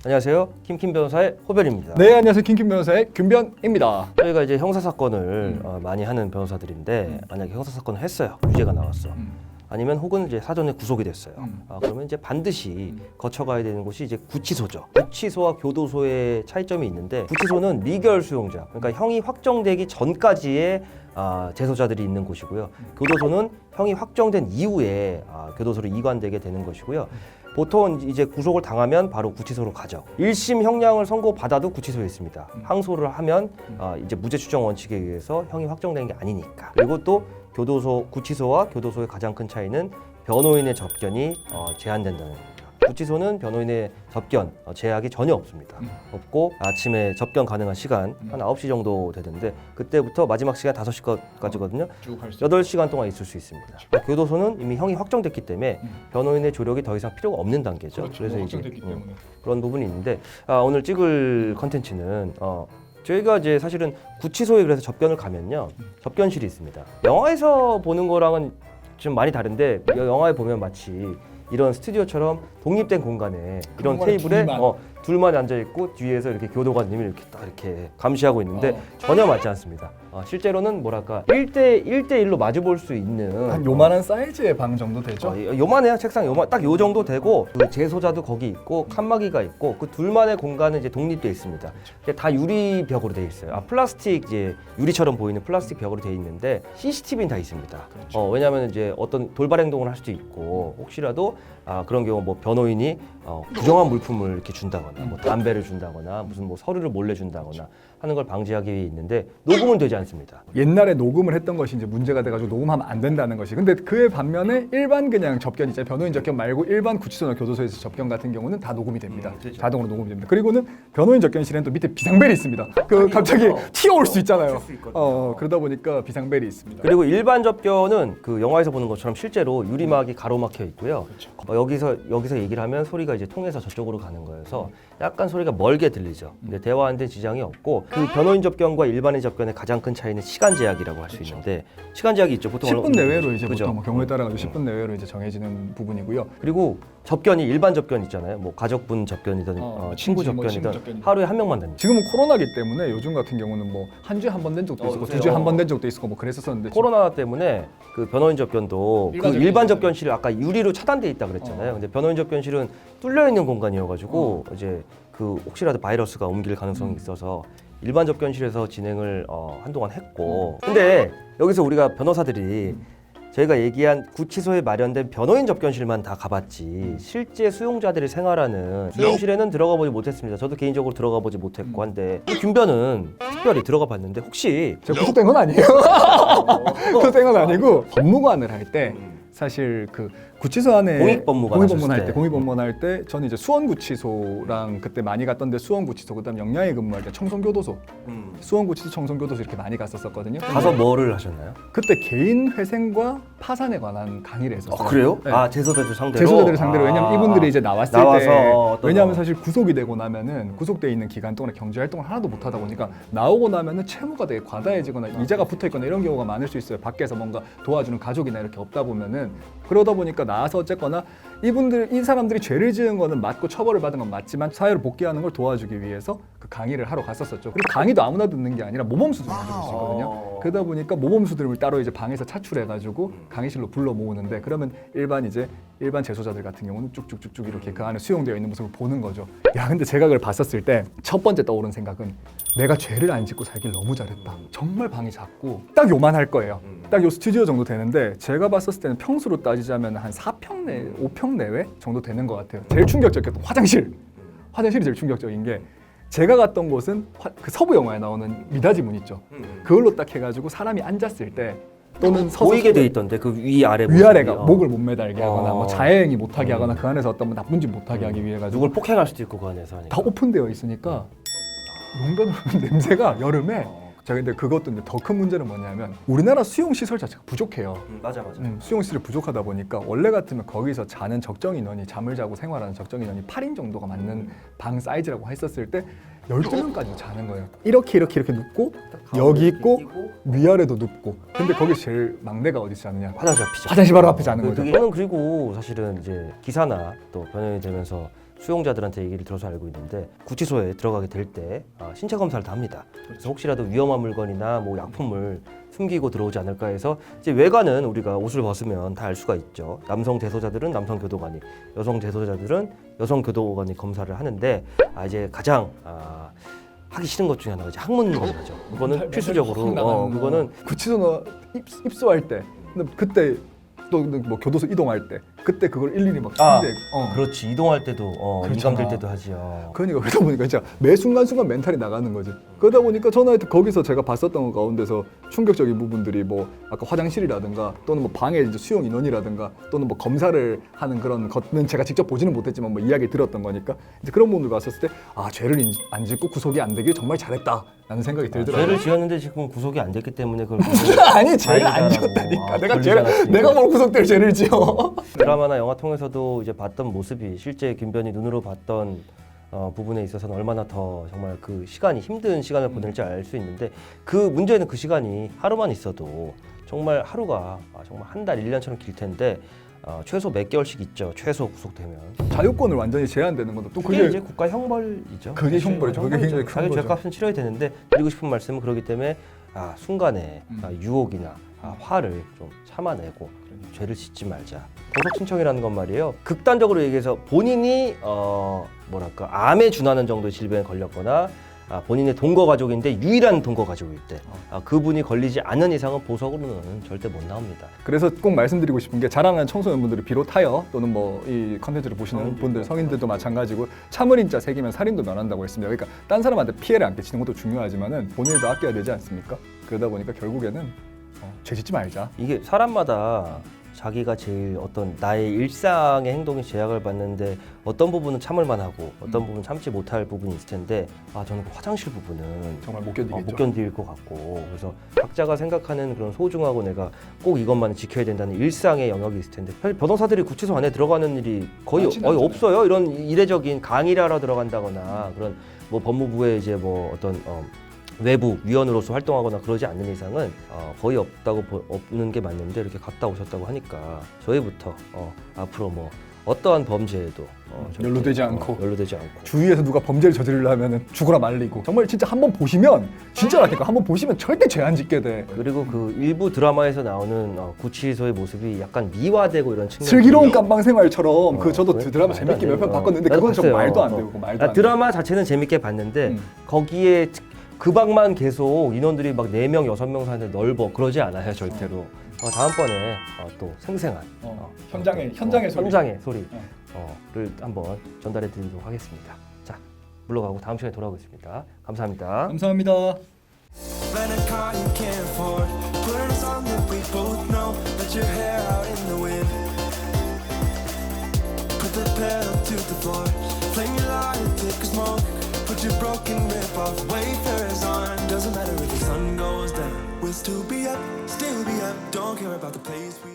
안녕하세요. 킴킴 변호사의 호변입니다. 네, 안녕하세요. 킴킴 변호사의 김변입니다. 저희가 이제 형사사건을 많이 하는 변호사들인데 만약에 형사사건을 했어요. 유죄가 나왔어. 아니면 혹은 이제 사전에 구속이 됐어요. 그러면 이제 반드시 거쳐가야 되는 곳이 이제 구치소죠. 구치소와 교도소의 차이점이 있는데 구치소는 미결 수용자, 그러니까 형이 확정되기 전까지의 재소자들이 있는 곳이고요. 교도소는 형이 확정된 이후에 교도소로 이관되게 되는 것이고요. 보통 이제 구속을 당하면 바로 구치소로 가죠. 1심 형량을 선고받아도 구치소에 있습니다. 항소를 하면 이제 무죄 추정 원칙에 의해서 형이 확정되는 게 아니니까. 그리고 또 교도소, 구치소와 교도소의 가장 큰 차이는 변호인의 접견이 제한된다는 겁니다. 구치소는 변호인의 접견 제약이 전혀 없습니다. 없고 아침에 접견 가능한 시간 한 9시 정도 되는데 그때부터 마지막 시간 5시까지거든요. 8시간 동안 있을 수 있습니다. 교도소는 이미 형이 확정됐기 때문에 변호인의 조력이 더 이상 필요가 없는 단계죠. 그렇죠. 그래서 이제 확정됐기 때문에. 그런 부분이 있는데 오늘 찍을 컨텐츠는 저희가 이제 사실은 구치소에 그래서 접견을 가면요. 접견실이 있습니다. 영화에서 보는 거랑은 좀 많이 다른데 영화에 보면 마치 이런 스튜디오처럼 독립된 공간에 이런 테이블에 둘만 앉아 있고 뒤에서 이렇게 교도관님이 이렇게 딱 이렇게 감시하고 있는데 전혀 맞지 않습니다. 실제로는 뭐랄까 1대1로 마주 볼 수 있는 한 요만한 사이즈의 방 정도 되죠? 요만해요. 책상 딱 요 정도 되고 그 재소자도 거기 있고 칸막이가 있고 그 둘만의 공간은 이제 독립돼 있습니다. 다 유리 벽으로 돼 있어요. 플라스틱 이제 유리처럼 보이는 플라스틱 벽으로 돼 있는데 CCTV는 다 있습니다. 그렇죠. 왜냐하면 이제 어떤 돌발 행동을 할 수도 있고 혹시라도 그런 경우 뭐 변호인이 부정한 물품을 이렇게 준다거나 뭐 담배를 준다거나 무슨 뭐 서류를 몰래 준다거나 하는 걸 방지하기 위해 있는데 녹음은 되지 않습니다. 옛날에 녹음을 했던 것이 이제 문제가 돼가지고 녹음하면 안 된다는 것이. 근데 그에 반면에 일반 그냥 접견 있잖아요. 변호인 접견 말고 일반 구치소나 교도소에서 접견 같은 경우는 다 녹음이 됩니다. 그렇죠. 자동으로 녹음이 됩니다. 그리고는 변호인 접견실에는 또 밑에 비상벨이 있습니다. 그 갑자기 튀어올 수 있잖아요. 그러다 보니까 비상벨이 있습니다. 그리고 일반 접견은 그 영화에서 보는 것처럼 실제로 유리막이 가로막혀 있고요. 그렇죠. 여기서 얘기를 하면 소리가 이제 통해서 저쪽으로 가는 거여서 약간 소리가 멀게 들리죠. 근데 대화하는데 지장이 없고 그 변호인 접견과 일반인 접견의 가장 큰 차이는 시간 제약이라고 할 수 있는데 시간 제약이 있죠. 보통 10분 내외로 이제 그죠? 보통 경우에 따라 가지고 10분 내외로 이제 정해지는 부분이고요. 그리고 접견이 일반 접견 있잖아요. 뭐 가족분 접견이든 친구 친구 접견이든 접견이든. 하루에 한 명만 됩니다. 지금은 코로나기 때문에 요즘 같은 경우는 뭐 한 주에 한 번 된 적도 있고 요새, 두 주에 한 번 된 적도 있고 뭐 그랬었는데 코로나 때문에 그 변호인 접견도 일반 접견실이 아까 유리로 차단돼 있다 그랬잖아요. 근데 변호인 접견실은 뚫려 있는 공간이어가지고 이제 그 혹시라도 바이러스가 옮길 가능성이 있어서 일반 접견실에서 진행을 한동안 했고 근데 여기서 우리가 변호사들이 저희가 얘기한 구치소에 마련된 변호인 접견실만 다 가봤지 실제 수용자들이 생활하는 수용실에는 들어가 보지 못했습니다. 저도 개인적으로 들어가 보지 못했고 한데 김변은 특별히 들어가 봤는데 혹시 제가 구속된 건 아니에요. 구속된 건 아니고 법무관을 할 때 사실 그 구치소 안에 공익법무관 공익법무관 할 때 저는 이제 수원구치소랑 그때 많이 갔던데 수원구치소 그다음 영양에 근무할 때 청송교도소 수원구치소 청송교도소 이렇게 많이 갔었거든요. 가서 뭐를 하셨나요? 그때 개인 회생과 파산에 관한 강의를 했었어요. 그래요? 네. 재소자들 상대로? 재소자들을 상대로. 왜냐면 이분들이 이제 나와서 어떤 왜냐하면 사실 구속이 되고 나면은 구속돼 있는 기간 동안에 경제 활동을 하나도 못 하다 보니까 나오고 나면은 채무가 되게 과다해지거나 이자가 붙어 있거나 이런 경우가 많을 수 있어요. 밖에서 뭔가 도와주는 가족이나 이렇게 없다 보면은 그러다 보니까 나와서 어쨌거나 이 사람들이 죄를 지은 거는 맞고 처벌을 받은 건 맞지만 사회로 복귀하는 걸 도와주기 위해서 그 강의를 하러 갔었었죠. 그리고 강의도 아무나 듣는 게 아니라 모범수들 먼저 들을 수 있거든요. 그러다 보니까 모범수들을 따로 이제 방에서 차출해가지고 강의실로 불러 모으는데 그러면 일반 재소자들 같은 경우는 쭉쭉쭉쭉 이렇게 그 안에 수용되어 있는 모습을 보는 거죠. 야, 근데 제가 그걸 봤었을 때 첫 번째 떠오른 생각은 내가 죄를 안 짓고 살길 너무 잘했다. 정말 방이 작고 딱 요만할 거예요. 딱 요 스튜디오 정도 되는데 제가 봤었을 때는 평수로 따지자면 한 4평 내외, 5평 내외 정도 되는 것 같아요. 제일 충격적이었던 화장실이 제일 충격적인 게 제가 갔던 곳은 그 서부 영화에 나오는 미닫이 문 있죠. 그걸로 딱 해가지고 사람이 앉았을 때 또는 서서 보이게 돼 있던데 그 위아래가 목을 못 매달게 하거나 뭐 자해행위 못하게 하거나 그 안에서 어떤 뭐 나쁜 짓 못하게 하기 위해 가지고 누굴 폭행할 수도 있고 그 안에서 하니까. 다 오픈되어 있으니까 용변 냄새가 여름에 자 근데 그것도 더 큰 문제는 뭐냐면 우리나라 수용 시설 자체가 부족해요. 맞아. 수용 시설이 부족하다 보니까 원래 같으면 거기서 자는 적정 인원이 잠을 자고 생활하는 적정 인원이 8인 정도가 맞는 방 사이즈라고 했었을 때 12명까지 자는 거예요. 이렇게 눕고 여기 있고 위아래도 눕고. 근데 거기 제일 막내가 어디 자느냐? 화장실 앞이죠. 화장실 바로 앞에 자는 거죠. 저는 그리고 사실은 이제 기사나 또 변호인이 되면서 수용자들한테 얘기를 들어서 알고 있는데 구치소에 들어가게 될 때 신체 검사를 다 합니다. 그래서 혹시라도 위험한 물건이나 뭐 약품을 숨기고 들어오지 않을까 해서 이제 외관은 우리가 옷을 벗으면 다 알 수가 있죠. 남성 재소자들은 남성 교도관이, 여성 재소자들은 여성 교도관이 검사를 하는데 이제 가장 하기 싫은 것 중에 하나가 이제 항문 검사죠. 그거는 필수적으로 그거는 구치소 입소할 때 근데 그때 또 뭐 교도소 이동할 때 그때 그걸 일일이 막 그렇지 이동할 때도 그렇잖아. 민감될 때도 하지요. 그러니까 그러다 보니까 진짜 매 순간순간 멘탈이 나가는 거지. 그러다 보니까 저는 하여튼 거기서 제가 봤었던 것 가운데서 충격적인 부분들이 뭐 아까 화장실이라든가 또는 뭐 방에 이제 수용 인원이라든가 또는 뭐 검사를 하는 그런 것은 제가 직접 보지는 못했지만 뭐 이야기 들었던 거니까 이제 그런 부분들 봤었을 때 죄를 안 짓고 구속이 안 되길 정말 잘했다라는 생각이 들더라고요. 죄를 지었는데 지금 구속이 안 됐기 때문에 그걸 아니 죄를 안 지었다니까. 내가 뭘 구속될 죄를 지어. 드라마나 영화 통해서도 이제 봤던 모습이 실제 김변이 눈으로 봤던 부분에 있어서는 얼마나 더 정말 그 시간이 힘든 시간을 보낼지 알 수 있는데 그 문제는 그 시간이 하루만 있어도 정말 하루가 정말 한 달, 1년처럼 길 텐데 최소 몇 개월씩 있죠. 최소 구속되면. 자유권을 완전히 제한되는 건데 또 그게 이제 국가 형벌이죠. 그게 형벌이죠. 그게 굉장히 큰 자기 거죠. 죄값은 치러야 되는데 드리고 싶은 말씀은 그렇기 때문에 순간에 유혹이나 화를 좀 참아내고 죄를 짓지 말자. 보석 신청이라는 건 말이에요. 극단적으로 얘기해서 본인이 암에 준하는 정도의 질병에 걸렸거나 본인의 동거 가족인데 유일한 동거 가족일 때 그분이 걸리지 않은 이상은 보석으로는 절대 못 나옵니다. 그래서 꼭 말씀드리고 싶은 게 자라나는 청소년분들을 비롯하여 또는 뭐 이 컨텐츠를 보시는 분들 성인들도 마찬가지고 참을인자 새기면 살인도 면한다고 했습니다. 그러니까 딴 사람한테 피해를 안 끼치는 것도 중요하지만은 본인도 아껴야 되지 않습니까? 그러다 보니까 결국에는 죄 짓지 말자. 이게 사람마다 자기가 제일 어떤 나의 일상의 행동에 제약을 받는데 어떤 부분은 참을만 하고 어떤 부분은 참지 못할 부분이 있을 텐데 저는 그 화장실 부분은 정말 못 견디겠죠. 못 견딜 것 같고 그래서 각자가 생각하는 그런 소중하고 내가 꼭 이것만 지켜야 된다는 일상의 영역이 있을 텐데 사실 변호사들이 구치소 안에 들어가는 일이 거의 없어요. 이런 이례적인 강의를 하러 들어간다거나 그런 뭐 법무부의 이제 뭐 어떤 외부 위원으로서 활동하거나 그러지 않는 이상은 거의 없는 게 맞는데 이렇게 갔다 오셨다고 하니까 저희부터 앞으로 뭐 어떠한 범죄에도 연루되지 않고 주위에서 누가 범죄를 저지르려면 죽어라 말리고 정말 진짜 한번 보시면 진짜라니까 한번 보시면 절대 죄 안 짓게 돼. 그리고 그 일부 드라마에서 나오는 구치소의 모습이 약간 미화되고 이런 측면이 슬기로운 깜방 생활처럼 저도 드라마 재밌게 몇 편 봤거든요. 근데 그건 좀 말도 안 되고 말도 안 돼. 드라마 자체는 재밌게 봤는데 거기에 그 방만 계속 인원들이 막 4명, 6명 사는데 넓어 그러지 않아요 절대로. 다음번에 또 생생한 현장의 소리를 한번 전달해 드리도록 하겠습니다. 자, 물러가고 다음 시간에 돌아오겠습니다. 감사합니다. 감사합니다. Rent a car you can't afford. Put on a song that we both know. Let your hair out in the wind. Put the pedal to the floor. Flame your lighter, take a smoke. Put your broken rip off. Wafers on. Doesn't matter if the sun goes down. We'll still be up. Don't care about the place we